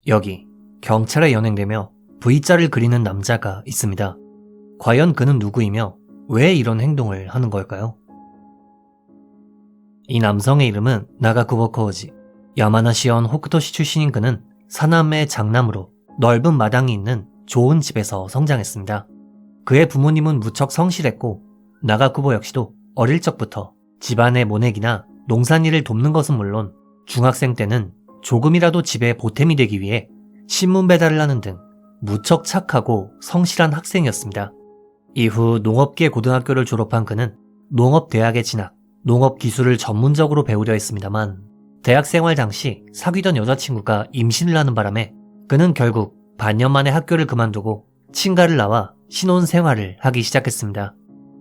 여기 경찰에 연행되며 V자를 그리는 남자가 있습니다. 과연 그는 누구이며 왜 이런 행동을 하는 걸까요? 이 남성의 이름은 나가쿠보 코우지. 야마나시현 호쿠토시 출신인 그는 사남의 장남으로 넓은 마당이 있는 좋은 집에서 성장했습니다. 그의 부모님은 무척 성실했고 나가쿠보 역시도 어릴 적부터 집안의 모내기나 농산일을 돕는 것은 물론 중학생 때는 조금이라도 집에 보탬이 되기 위해 신문 배달을 하는 등 무척 착하고 성실한 학생이었습니다. 이후 농업계 고등학교를 졸업한 그는 농업대학에 진학, 농업기술을 전문적으로 배우려 했습니다만 대학생활 당시 사귀던 여자친구가 임신을 하는 바람에 그는 결국 반년 만에 학교를 그만두고 친가를 나와 신혼생활을 하기 시작했습니다.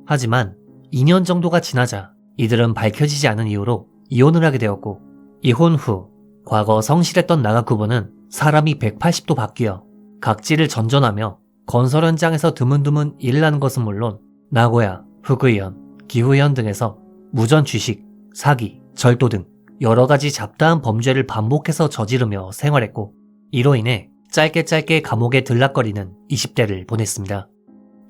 하지만 2년 정도가 지나자 이들은 밝혀지지 않은 이유로 이혼을 하게 되었고 이혼 후 과거 성실했던 나가쿠보는 사람이 180도 바뀌어 각지를 전전하며 건설 현장에서 드문드문 일을 하는 것은 물론 나고야, 후쿠이현, 기후현 등에서 무전 취식, 사기, 절도 등 여러 가지 잡다한 범죄를 반복해서 저지르며 생활했고 이로 인해 짧게 감옥에 들락거리는 20대를 보냈습니다.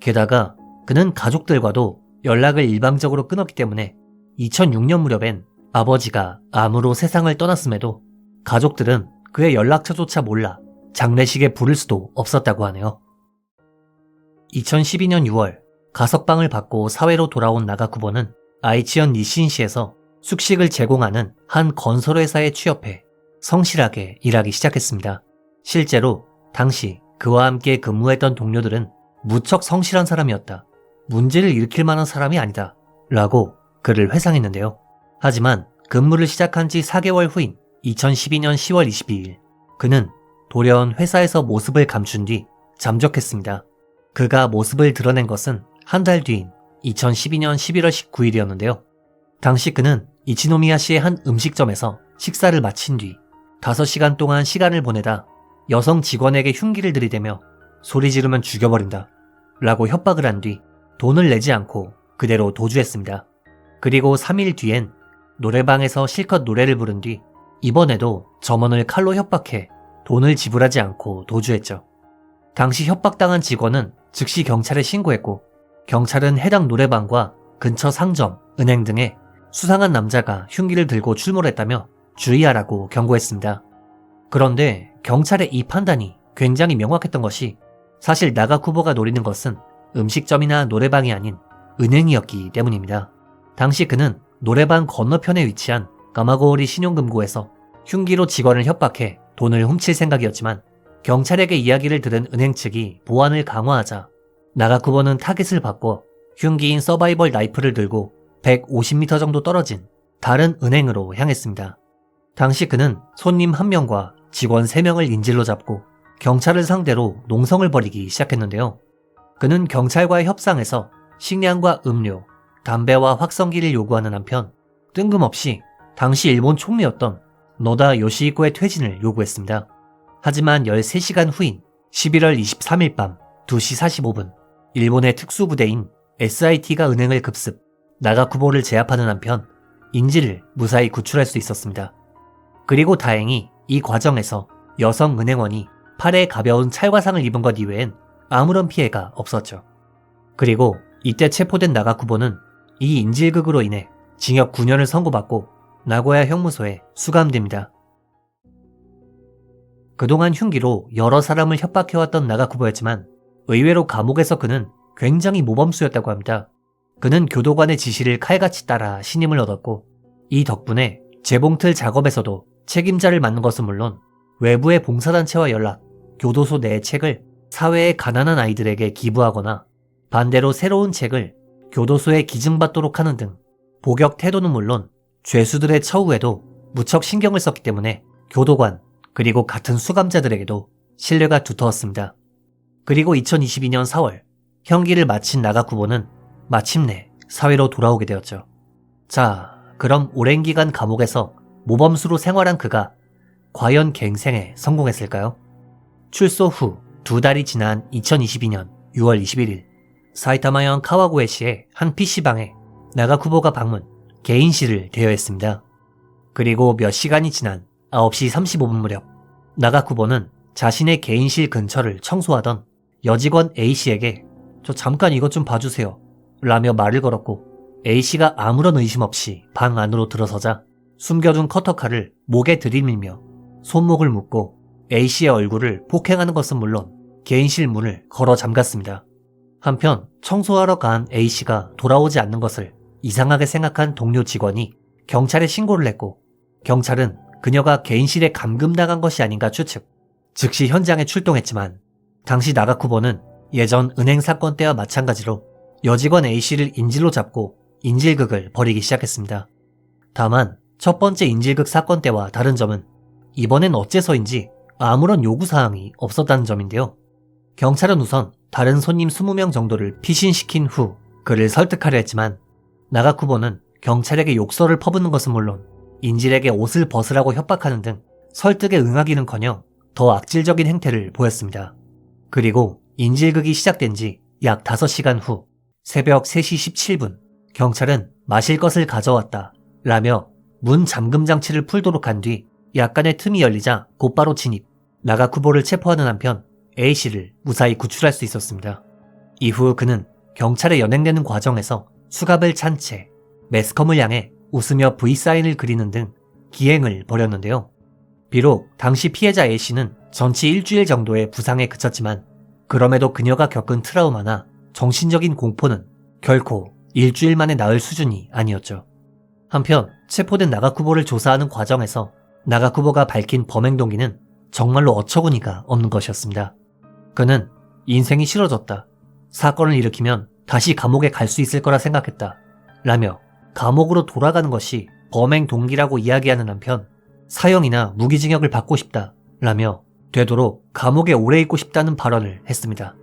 게다가 그는 가족들과도 연락을 일방적으로 끊었기 때문에 2006년 무렵엔 아버지가 암으로 세상을 떠났음에도 가족들은 그의 연락처조차 몰라 장례식에 부를 수도 없었다고 하네요. 2012년 6월 가석방을 받고 사회로 돌아온 나가쿠보는 아이치현 니신시에서 숙식을 제공하는 한 건설회사에 취업해 성실하게 일하기 시작했습니다. 실제로 당시 그와 함께 근무했던 동료들은 무척 성실한 사람이었다. 문제를 일으킬 만한 사람이 아니다. 라고 그를 회상했는데요. 하지만 근무를 시작한 지 4개월 후인 2012년 10월 22일 그는 돌연 회사에서 모습을 감춘 뒤 잠적했습니다. 그가 모습을 드러낸 것은 한 달 뒤인 2012년 11월 19일이었는데요. 당시 그는 이치노미야시의 한 음식점에서 식사를 마친 뒤 5시간 동안 시간을 보내다 여성 직원에게 흉기를 들이대며 소리 지르면 죽여버린다 라고 협박을 한 뒤 돈을 내지 않고 그대로 도주했습니다. 그리고 3일 뒤엔 노래방에서 실컷 노래를 부른 뒤 이번에도 점원을 칼로 협박해 돈을 지불하지 않고 도주했죠. 당시 협박당한 직원은 즉시 경찰에 신고했고 경찰은 해당 노래방과 근처 상점, 은행 등에 수상한 남자가 흉기를 들고 출몰했다며 주의하라고 경고했습니다. 그런데 경찰의 이 판단이 굉장히 명확했던 것이 사실 나가쿠보가 노리는 것은 음식점이나 노래방이 아닌 은행이었기 때문입니다. 당시 그는 노래방 건너편에 위치한 가마고오리 신용금고에서 흉기로 직원을 협박해 돈을 훔칠 생각이었지만 경찰에게 이야기를 들은 은행 측이 보안을 강화하자 나가쿠보는 타깃을 바꿔 흉기인 서바이벌 나이프를 들고 150m 정도 떨어진 다른 은행으로 향했습니다. 당시 그는 손님 1명과 직원 3명을 인질로 잡고 경찰을 상대로 농성을 벌이기 시작했는데요. 그는 경찰과의 협상에서 식량과 음료, 담배와 확성기를 요구하는 한편 뜬금없이 당시 일본 총리였던 노다 요시히코의 퇴진을 요구했습니다. 하지만 13시간 후인 11월 23일 밤 2시 45분 일본의 특수부대인 SIT가 은행을 급습 나가쿠보를 제압하는 한편 인질을 무사히 구출할 수 있었습니다. 그리고 다행히 이 과정에서 여성 은행원이 팔에 가벼운 찰과상을 입은 것 이외엔 아무런 피해가 없었죠. 그리고 이때 체포된 나가쿠보는 이 인질극으로 인해 징역 9년을 선고받고 나고야 형무소에 수감됩니다. 그동안 흉기로 여러 사람을 협박해왔던 나가쿠보였지만 의외로 감옥에서 그는 굉장히 모범수였다고 합니다. 그는 교도관의 지시를 칼같이 따라 신임을 얻었고 이 덕분에 재봉틀 작업에서도 책임자를 맡는 것은 물론 외부의 봉사단체와 연락, 교도소 내의 책을 사회의 가난한 아이들에게 기부하거나 반대로 새로운 책을 교도소에 기증받도록 하는 등 복역 태도는 물론 죄수들의 처우에도 무척 신경을 썼기 때문에 교도관 그리고 같은 수감자들에게도 신뢰가 두터웠습니다. 그리고 2022년 4월 형기를 마친 나가쿠보는 마침내 사회로 돌아오게 되었죠. 자, 그럼 오랜 기간 감옥에서 모범수로 생활한 그가 과연 갱생에 성공했을까요? 출소 후 2달이 지난 2022년 6월 21일 사이타마현 카와고에시의 한 PC방에 나가쿠보가 방문, 개인실을 대여했습니다. 그리고 몇 시간이 지난 9시 35분 무렵 나가쿠보는 자신의 개인실 근처를 청소하던 여직원 A씨에게 저 잠깐 이것 좀 봐주세요 라며 말을 걸었고 A씨가 아무런 의심 없이 방 안으로 들어서자 숨겨둔 커터칼을 목에 들이밀며 손목을 묶고 A씨의 얼굴을 폭행하는 것은 물론 개인실 문을 걸어 잠갔습니다. 한편 청소하러 간 A씨가 돌아오지 않는 것을 이상하게 생각한 동료 직원이 경찰에 신고를 했고 경찰은 그녀가 개인실에 감금당한 것이 아닌가 추측, 즉시 현장에 출동했지만 당시 나가쿠보는 예전 은행 사건 때와 마찬가지로 여직원 A씨를 인질로 잡고 인질극을 벌이기 시작했습니다. 다만 첫 번째 인질극 사건 때와 다른 점은 이번엔 어째서인지 아무런 요구사항이 없었다는 점인데요. 경찰은 우선 다른 손님 20명 정도를 피신시킨 후 그를 설득하려 했지만 나가쿠보는 경찰에게 욕설을 퍼붓는 것은 물론 인질에게 옷을 벗으라고 협박하는 등 설득에 응하기는커녕 더 악질적인 행태를 보였습니다. 그리고 인질극이 시작된 지 약 5시간 후 새벽 3시 17분 경찰은 마실 것을 가져왔다 라며 문 잠금 장치를 풀도록 한 뒤 약간의 틈이 열리자 곧바로 진입, 나가쿠보를 체포하는 한편 A씨를 무사히 구출할 수 있었습니다. 이후 그는 경찰에 연행되는 과정에서 수갑을 찬 채 매스컴을 향해 웃으며 V사인을 그리는 등 기행을 벌였는데요. 비록 당시 피해자 A씨는 전치 일주일 정도의 부상에 그쳤지만 그럼에도 그녀가 겪은 트라우마나 정신적인 공포는 결코 일주일 만에 나을 수준이 아니었죠. 한편 체포된 나가쿠보를 조사하는 과정에서 나가쿠보가 밝힌 범행 동기는 정말로 어처구니가 없는 것이었습니다. 그는 인생이 싫어졌다. 사건을 일으키면 다시 감옥에 갈 수 있을 거라 생각했다. 라며 감옥으로 돌아가는 것이 범행 동기라고 이야기하는 한편 사형이나 무기징역을 받고 싶다. 라며 되도록 감옥에 오래 있고 싶다는 발언을 했습니다.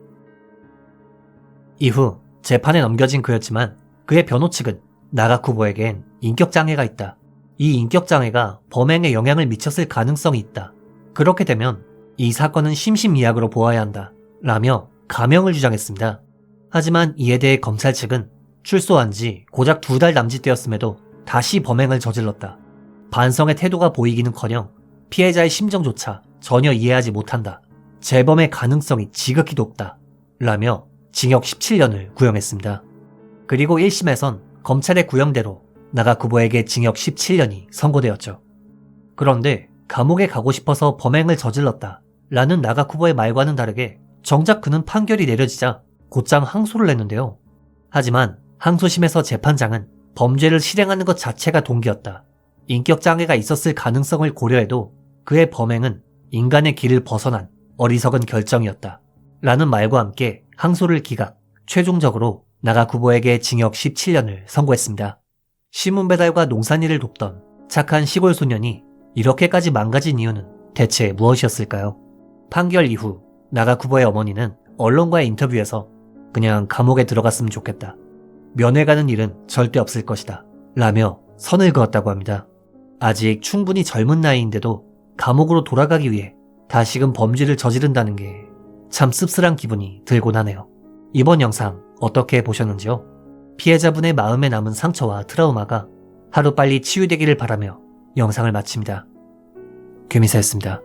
이후 재판에 넘겨진 그였지만 그의 변호 측은 나가쿠보에겐 인격장애가 있다. 이 인격장애가 범행에 영향을 미쳤을 가능성이 있다. 그렇게 되면 이 사건은 심신미약으로 보아야 한다. 라며 감형을 주장했습니다. 하지만 이에 대해 검찰 측은 출소한 지 고작 2달 남짓되었음에도 다시 범행을 저질렀다. 반성의 태도가 보이기는커녕 피해자의 심정조차 전혀 이해하지 못한다. 재범의 가능성이 지극히 높다. 라며 징역 17년을 구형했습니다. 그리고 1심에선 검찰의 구형대로 나가쿠보에게 징역 17년이 선고되었죠. 그런데 감옥에 가고 싶어서 범행을 저질렀다 라는 나가쿠보의 말과는 다르게 정작 그는 판결이 내려지자 곧장 항소를 했는데요. 하지만 항소심에서 재판장은 범죄를 실행하는 것 자체가 동기였다. 인격장애가 있었을 가능성을 고려해도 그의 범행은 인간의 길을 벗어난 어리석은 결정이었다. 라는 말과 함께 항소를 기각, 최종적으로 나가쿠보에게 징역 17년을 선고했습니다. 신문 배달과 농산일을 돕던 착한 시골 소년이 이렇게까지 망가진 이유는 대체 무엇이었을까요? 판결 이후 나가쿠보의 어머니는 언론과의 인터뷰에서 그냥 감옥에 들어갔으면 좋겠다. 면회 가는 일은 절대 없을 것이다. 라며 선을 그었다고 합니다. 아직 충분히 젊은 나이인데도 감옥으로 돌아가기 위해 다시금 범죄를 저지른다는 게 참 씁쓸한 기분이 들곤 하네요. 이번 영상 어떻게 보셨는지요? 피해자분의 마음에 남은 상처와 트라우마가 하루빨리 치유되기를 바라며 영상을 마칩니다. 괴미사였습니다.